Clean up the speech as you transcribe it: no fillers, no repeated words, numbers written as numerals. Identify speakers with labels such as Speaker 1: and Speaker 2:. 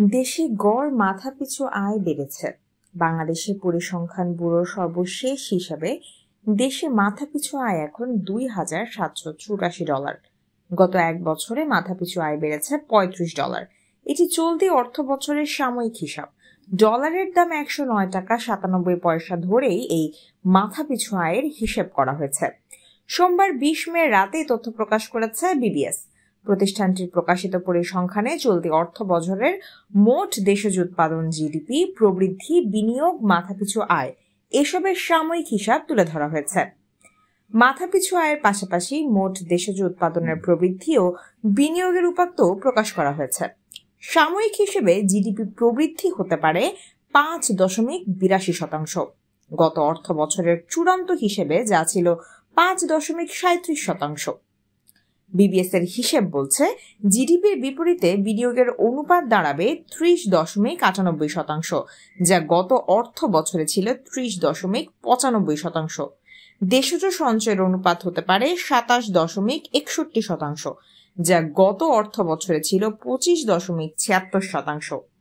Speaker 1: দেশে গড় মাথাপিছু আয় বেড়েছে। বাংলাদেশের পরিসংখ্যান ব্যুরোর সর্বশেষ হিসাবে দেশে মাথাপিছু আয় এখন $2,784। গত এক বছরে মাথাপিছু আয় বেড়েছে $35। এটি চলতি অর্থ বছরের সাময়িক হিসাব। ডলারের দাম 109.97 ধরেই এই মাথাপিছু আয়ের হিসেব করা হয়েছে। সোমবার 20 মে রাতে তথ্য প্রকাশ করেছে বিবিএস। প্রতিষ্ঠানটির প্রকাশিত পরিসংখ্যানে চলতি অর্থ বছরের মোট দেশজ উৎপাদন, জিডিপি, প্রবৃদ্ধি, বিনিয়োগ, মাথাপিছু আয় এসবের সাময়িক হিসাব তুলে ধরা হয়েছে। মাথাপিছু আয়ের পাশাপাশি মোট দেশজ উৎপাদনের প্রবৃদ্ধি ও বিনিয়োগের উপাত্ত প্রকাশ করা হয়েছে। সাময়িক হিসেবে জিডিপি প্রবৃদ্ধি হতে পারে 5.82%। গত অর্থ বছরের চূড়ান্ত হিসেবে যা ছিল 5.37%। বিবিএস এর হিসেব বলছে জিডিপির বিপরীতে বিনিয়োগের অনুপাত দাঁড়াবে 30.98%, যা গত অর্থ বছরে ছিল 30.95%। দেশজ সঞ্চয়ের অনুপাত হতে পারে 27.61%, যা গত অর্থ বছরে ছিল 25.76%।